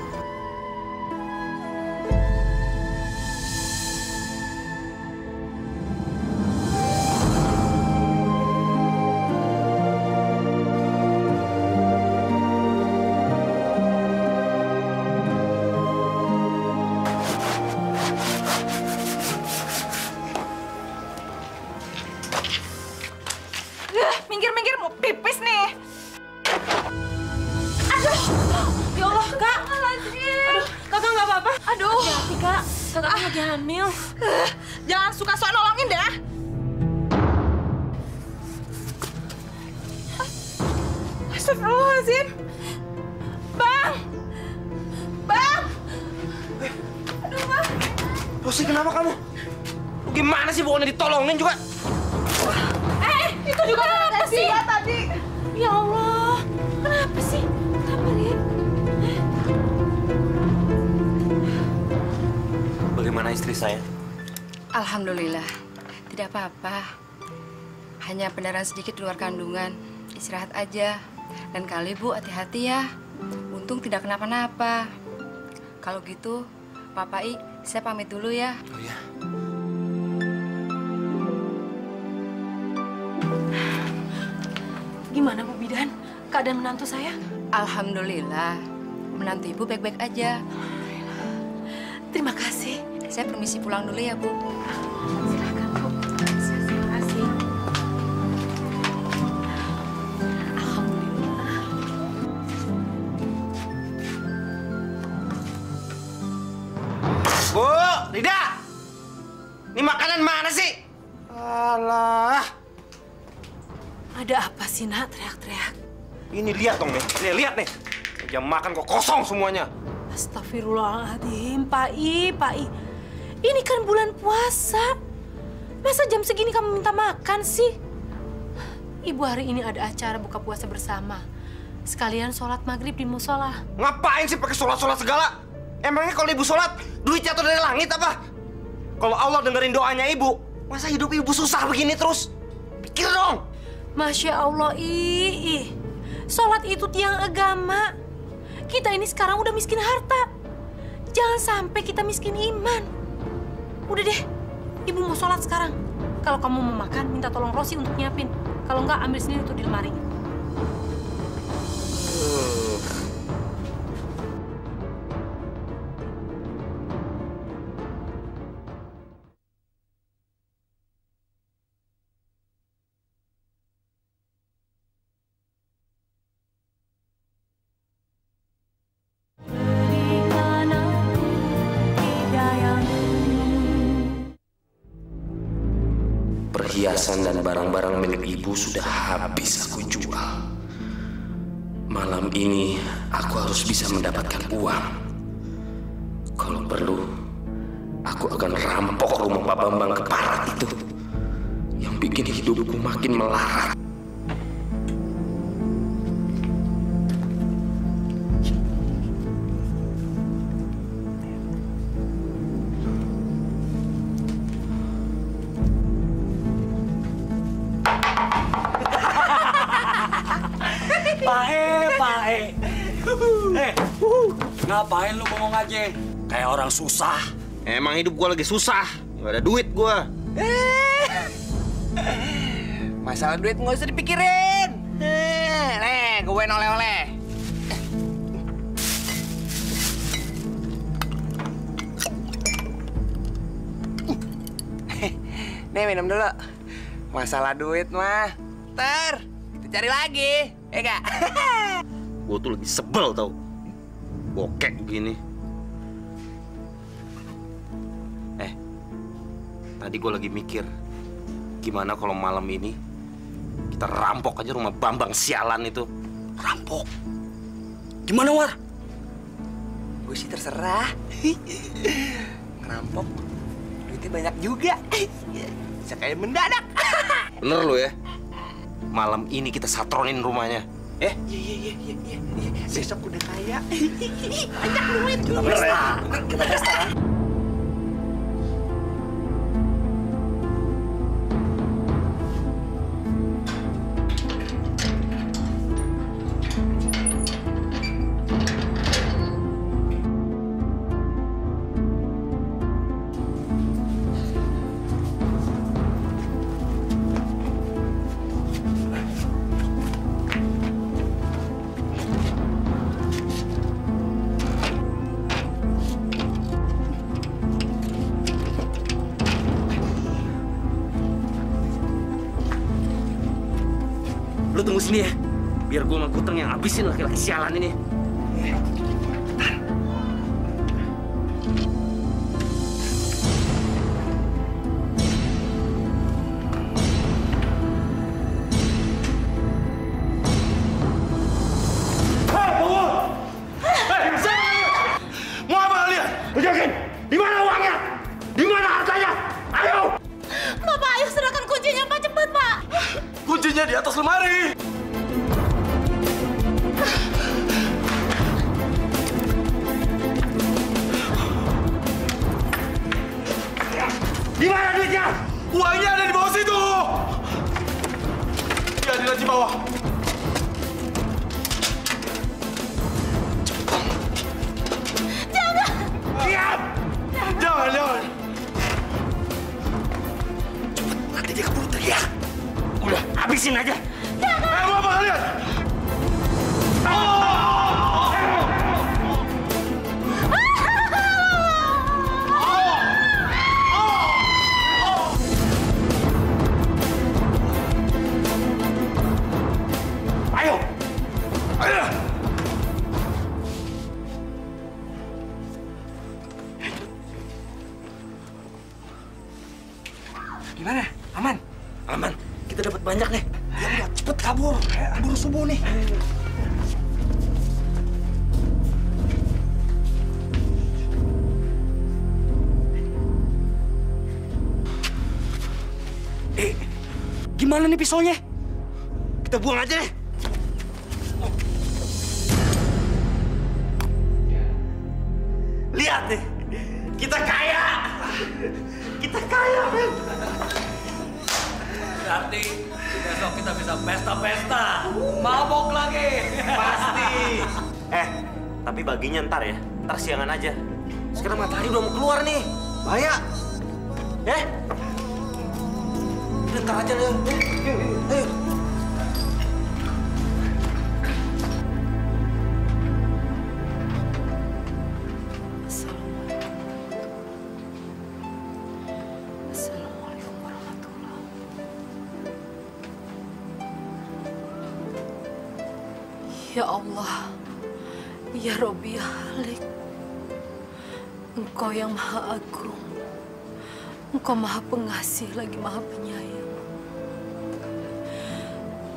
Minggir-minggir, mau pipis nih. Aduh, ya Allah, Kak. Aduh, Kakak nggak apa-apa? Aduh. Hati-hati, Kak. Kakak lagi hamil. Jangan suka sok nolongin dah. Astagfirullahaladzim. Bang! Bang! Aduh, Bang. Rosi, kenapa kamu? Lu gimana sih, bukannya ditolongin juga? Itu juga kenapa sih? Tadi. Ya Allah, kenapa sih? Kenapa, Rik? Bagaimana istri saya? Alhamdulillah, tidak apa-apa. Hanya pendarahan sedikit di luar kandungan. Istirahat aja. Dan kali Bu, hati-hati ya. Untung tidak kenapa-napa. Kalau gitu, Pak Pai, saya pamit dulu ya. Oh ya. Gimana, Bu Bidan? Keadaan menantu saya? Alhamdulillah, menantu Ibu baik-baik aja. Terima kasih. Saya permisi pulang dulu ya, Bu. Silakan, Bu. Terima kasih. Alhamdulillah. Bu, Rida! Ini makanan mana sih? Alah. Ada apa sih, Nak? Teriak-teriak. Ini lihat dong nih. Nih, lihat nih. Jam makan kok kosong semuanya. Astagfirullahaladzim, Pai. Ini kan bulan puasa. Masa jam segini kamu minta makan sih? Ibu hari ini ada acara buka puasa bersama. Sekalian sholat maghrib di musola. Ngapain sih pakai sholat-sholat segala? Emangnya kalau ibu sholat, duit jatuh dari langit apa? Kalau Allah dengerin doanya ibu, masa hidup ibu susah begini terus? Pikir dong. Masya Allah, sholat itu tiang agama. Kita ini sekarang udah miskin harta. Jangan sampai kita miskin iman. Udah deh, ibu mau sholat sekarang. Kalau kamu mau makan, minta tolong Rosi untuk nyiapin. Kalau enggak, ambil sendiri tuh di lemari. Perhiasan dan barang-barang milik ibu sudah habis aku jual. Malam ini aku harus bisa mendapatkan uang. Kalau perlu, aku akan rampok rumah Pak Bambang keparat itu yang bikin hidupku makin melarat. Pae. Ngapain lu bengong aja? Kayak orang susah. Emang hidup gua lagi susah. Nggak ada duit gua. Masalah duit nggak usah dipikirin. Nih, gue oleh-oleh. Nih, minum dulu. Masalah duit mah, ntar kita cari lagi, ya gak? Gua tuh lagi sebel tau. Bokek begini. Tadi gua lagi mikir. Gimana kalau malam ini kita rampok aja rumah Bambang sialan itu? Rampok? Gimana, War? Gue sih terserah. Ngerampok, duitnya banyak juga. Bisa kayak mendadak. Bener lu ya? Malam ini kita satronin rumahnya. Iya. Besok udah kaya. Banyak duit. Kita pesta. Lu tunggu sini ya, biar gue sama Guteng yang habisin laki-laki sialan ini. Mau apa kalian? Tunjukin! Di mana uangnya? Di mana hartanya? Ayo! Bapak, ayo serahkan kuncinya, Pak. Cepat, Pak. Kuncinya di atas lemari. Di mana duitnya? Uangnya ada di bawah situ. Ya, di laci bawah. Jangan! Diam! Jangan. Nanti dia keburu teriak. Udah, habisin aja. Mau apa kalian? Ayo! Gimana? Aman? Aman. Kita dapat banyak nih. Ya udah, cepet kabur. Buru subuh nih. Gimana nih pisaunya? Kita buang aja deh. Lihat nih, kita kaya. Kita kaya, men. Berarti besok kita bisa pesta-pesta. Mabok lagi. Pasti. Tapi baginya ntar ya. Ntar siangan aja. Sekarang matahari udah mau keluar nih. Bahaya. Udah ntar aja deh. Ayo. Assalamualaikum warahmatullahi. Ya Allah, ya Robbi ya Halik, Engkau yang Maha Agung, Engkau Maha Pengasih lagi Maha Penyayang.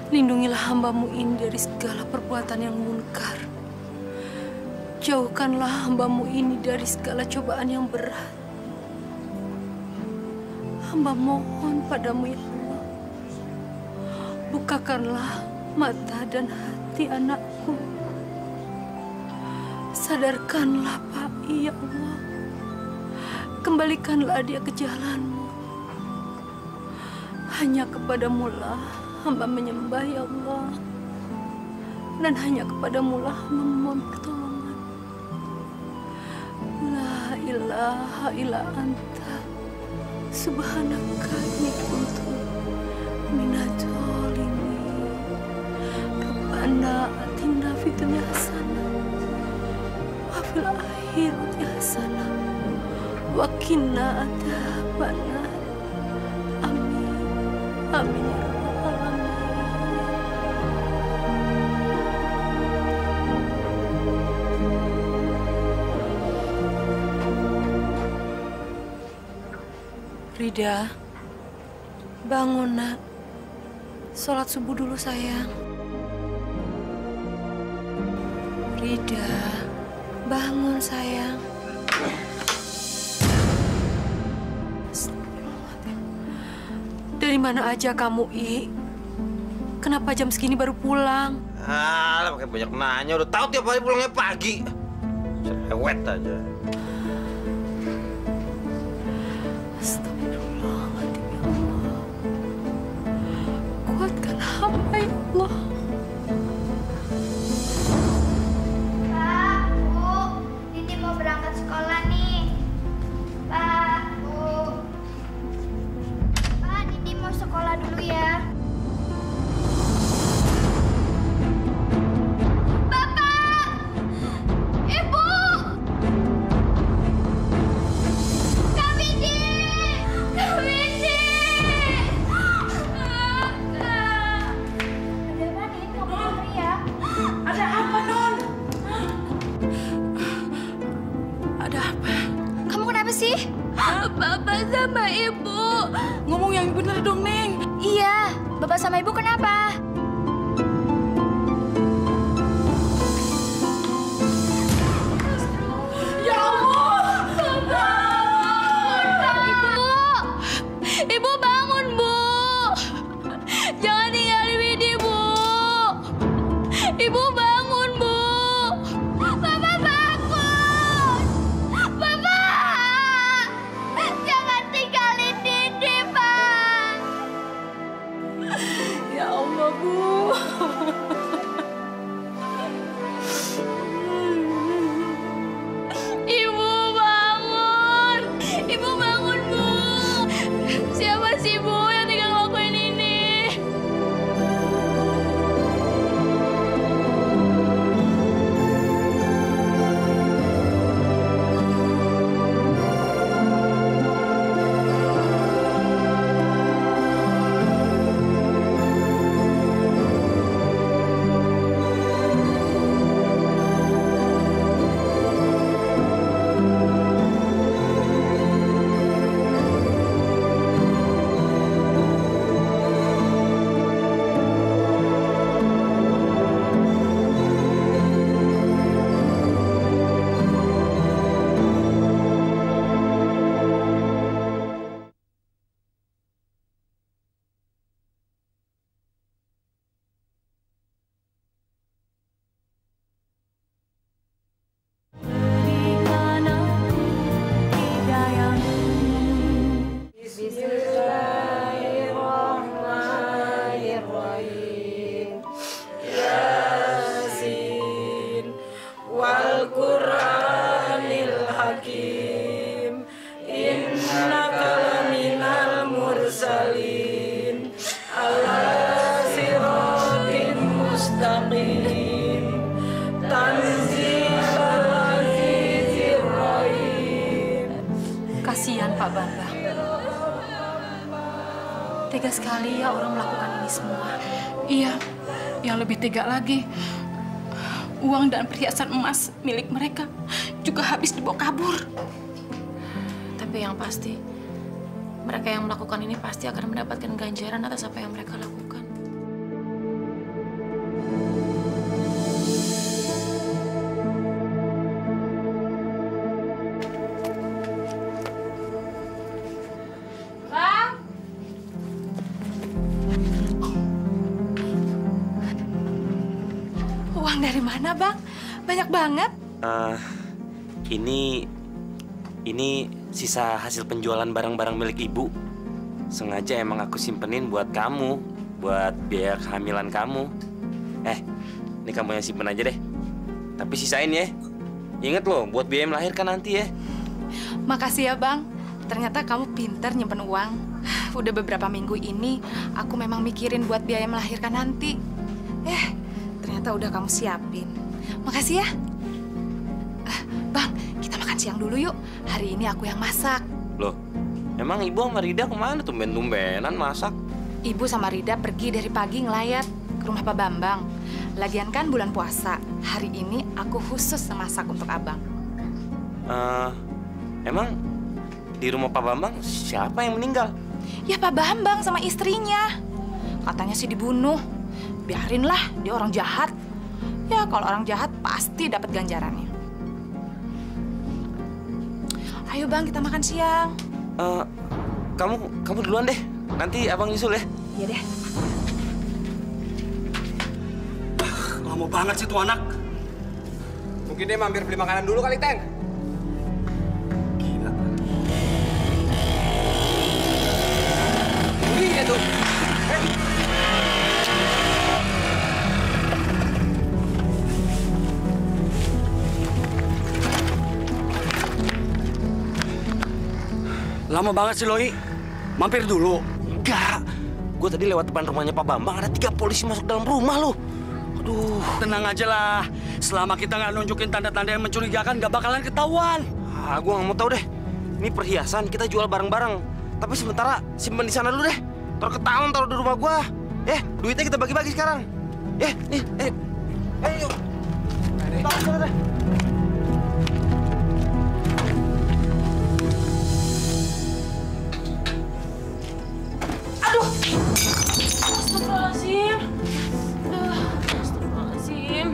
Lindungilah hamba-Mu ini dari segala perbuatan yang munkar. Jauhkanlah hamba-Mu ini dari segala cobaan yang berat. Hamba mohon padamu ya Allah, bukakanlah mata dan hati anakku. Sadarkanlah Pak, ya Allah. Kembalikanlah dia ke jalan-Mu. Hanya kepadamu lah hamba menyembah ya Allah. Dan hanya kepadamu lah hamba memohon pertolongan. La ilaha illa anta. Subhanaka inni kuntu minadz-dzalimin. Rabbana atina fid dunya hasanah wa fil akhirati hasanah wa qina adzabannar. Amin. Amin ya rabbal alamin. Rida, Bangun, nak. Sholat subuh dulu, sayang. Rida, bangun, sayang. Dari mana aja kamu, I? Kenapa jam segini baru pulang? Alah, pakai banyak nanya. Udah tahu tiap hari pulangnya pagi. Cerewet aja. Astagfirullahaladzim, ya Allah. Kuatkan hamba, ya Allah. Pak, Bu, Didi mau berangkat sekolah nih. Pak, Bu. Pak, Didi mau sekolah dulu ya. Bapak sama Ibu. Ngomong yang bener dong, Neng. Iya, Bapak sama Ibu kenapa? Ya Allah! Ibu bangun, Bu. Jangan tinggalin Widi, Bu. Ibu bangun, Bu. Bapak bangun! Bapak! Jangan tinggalin Didi, Pak! Ya Allah, Bu. Ibu bangun. Ibu bangun, Bu. Siapa sih, Bu, yang tega ngelakuin ini? Bismillahirrahmanirrahim. Yasin wal Qur'anil Hakim. Innaka laminal mursalin ala siratin mustaqim. Tanzilal azizir rahim. Kasihan Pak Bambang. Tega sekali ya orang melakukan ini semua. Iya, yang lebih tega lagi, uang dan perhiasan emas milik mereka juga habis dibawa kabur. Tapi yang pasti, mereka yang melakukan ini pasti akan mendapatkan ganjaran atas apa yang mereka lakukan. Bang! Uang dari mana, Bang? Banyak banget. Ini sisa hasil penjualan barang-barang milik ibu. Sengaja emang aku simpenin buat kamu, buat biaya kehamilan kamu. Ini kamu yang simpen aja deh. Tapi sisain ya. Ingat loh, buat biaya melahirkan nanti ya. Makasih ya, Bang. Ternyata kamu pintar nyimpen uang. Udah beberapa minggu ini, aku memang mikirin buat biaya melahirkan nanti. Ternyata udah kamu siapin. Makasih ya. Bang, kita makan siang dulu yuk. Hari ini aku yang masak. Loh, emang ibu sama Rida kemana tumben-tumbenan masak? Ibu sama Rida pergi dari pagi ngelayat ke rumah Pak Bambang. Lagian kan bulan puasa. Hari ini aku khusus masak untuk abang. Emang di rumah Pak Bambang siapa yang meninggal? Ya Pak Bambang sama istrinya. Katanya sih dibunuh. Biarinlah, dia orang jahat. Ya kalau orang jahat pasti dapat ganjarannya. Ayo Bang, kita makan siang. Kamu duluan deh. Nanti abang nyusul ya. Iya deh. Lama banget sih tuh anak. Mungkin dia mampir beli makanan dulu kali, Teng. Gila. Iya tuh. Lama banget sih, Loi. Mampir dulu. Enggak. Gue tadi lewat depan rumahnya Pak Bambang, ada 3 polisi masuk dalam rumah loh. Aduh. Tenang aja lah. Selama kita nggak nunjukin tanda-tanda yang mencurigakan, nggak bakalan ketahuan. Gue nggak mau tahu deh. Ini perhiasan, kita jual bareng-bareng. Tapi sementara simpen di sana dulu deh. Taruh ketahuan, taruh di rumah gue. Duitnya kita bagi-bagi sekarang. Nih. Ayo. Taruh sana deh. Astagfirullahaladzim. Astagfirullahaladzim.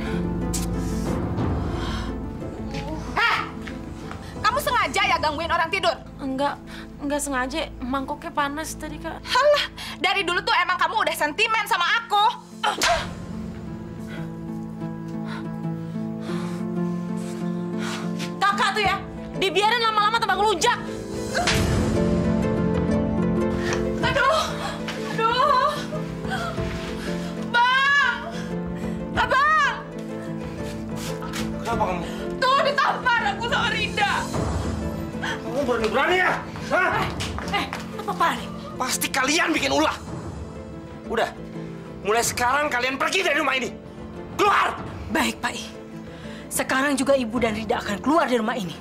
Kamu sengaja ya gangguin orang tidur? Enggak sengaja. Mangkoknya panas tadi, Kak. Halah, dari dulu tuh emang kamu udah sentimen sama aku. Kakak tuh ya, dibiarin lama-lama tambah ngelunjak. Aduh. Bang! Abang! Kenapa kamu? Tuh ditampar aku sama Rinda. Kamu berani-berani ya? Hah? Apa nih? Pasti kalian bikin ulah. Udah, mulai sekarang kalian pergi dari rumah ini. Keluar! Baik, Pak I. Sekarang juga Ibu dan Rida akan keluar dari rumah ini.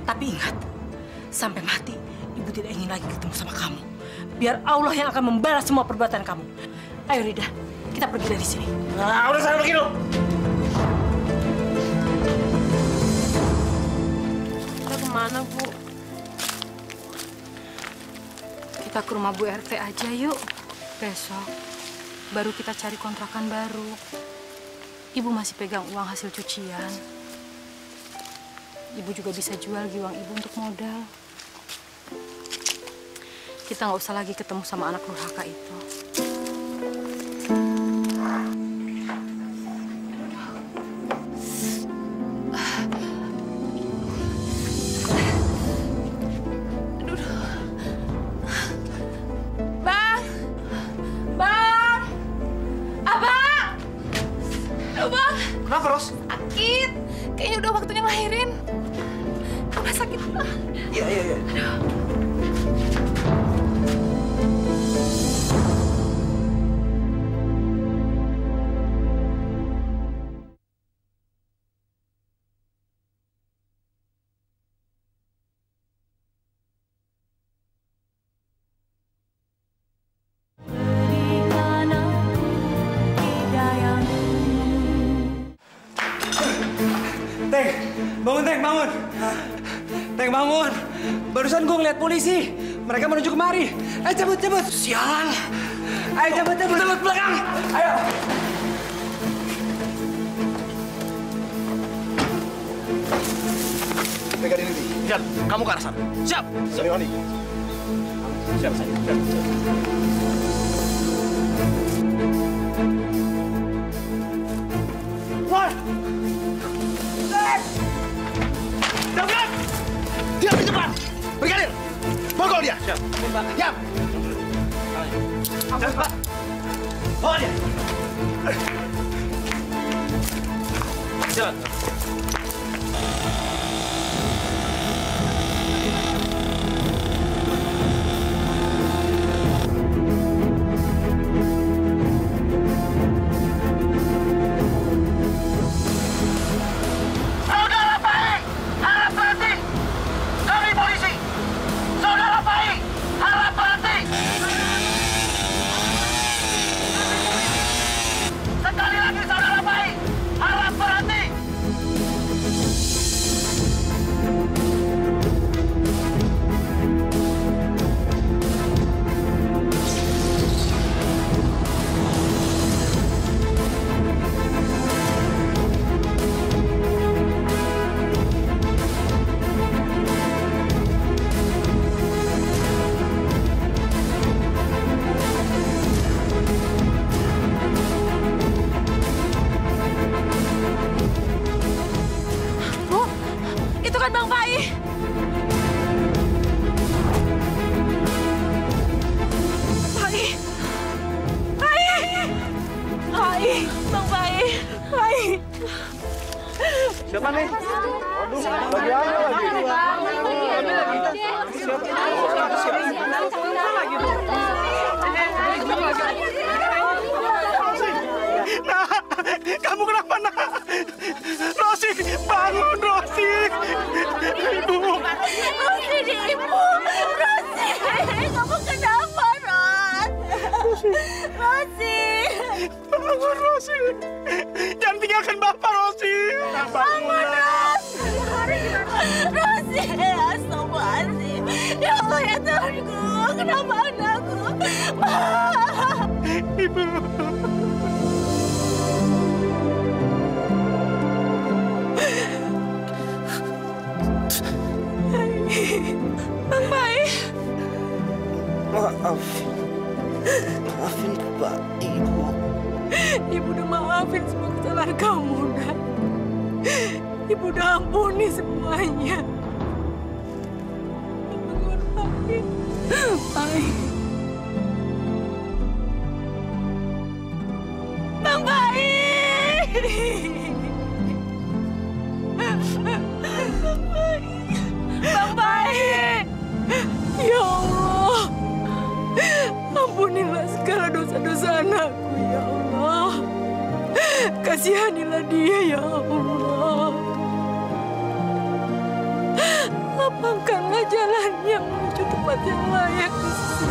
Tapi ingat, sampai mati, Ibu tidak ingin lagi ketemu sama kamu. Biar Allah yang akan membalas semua perbuatan kamu. Ayo Rida, kita pergi dari sini. Nah, udah sana pergi lu. Kita kemana, Bu? Kita ke rumah Bu RT aja yuk. Besok baru kita cari kontrakan baru. Ibu masih pegang uang hasil cucian. Ibu juga bisa jual uang Ibu untuk modal. Kita nggak usah lagi ketemu sama anak durhaka itu. Kenapa, Ros? Sakit. Kayaknya udah waktunya ngelahirin. Udah sakit. Iya. Bangun. Teng, bangun. Barusan gue ngeliat polisi. Mereka menuju kemari. Ayo cabut. Sialan. Ayo cabut. Kita lihat belakang. Ayo. Pegang ini. Siap, kamu ke arah sana. Siap. Sariwani. Siap. Keluar. Dapat! Dia di depan! Brigadir! Pukul dia! Siap. Siap! Siap, Pak. Bawa dia! Jalan. Baik, Bang Baik. Baik. Siapa nih? Aduh, lagi aja lagi. Nah, kamu kenapa, nak? Rosi, bangun, Rosi. Ibu. Rosi, Ibu. Rosi, kamu kenapa, Rosi? Rosi. Bangun, Rosi. Jangan tinggalkan Bapak, Rosi. Bangun, Rosi. Rosi, astagfirullahaladzim. Ya Allah, ya Tuhanku. Kenapa anakku? Ma. Ibu. Bang Baik. Maafin Bapak, Ibu. Ibu udah maafin semua kesalahan kamu, Nak. Ibu udah ampuni semuanya. Bangun, Baik. Baik. Bang Baik. Bang Baik. Ya Allah. Ampunilah segala dosa-dosa anakku, ya Allah. Kasihanilah dia, ya Allah. Lapangkanlah jalannya menuju tempat yang layak di sisi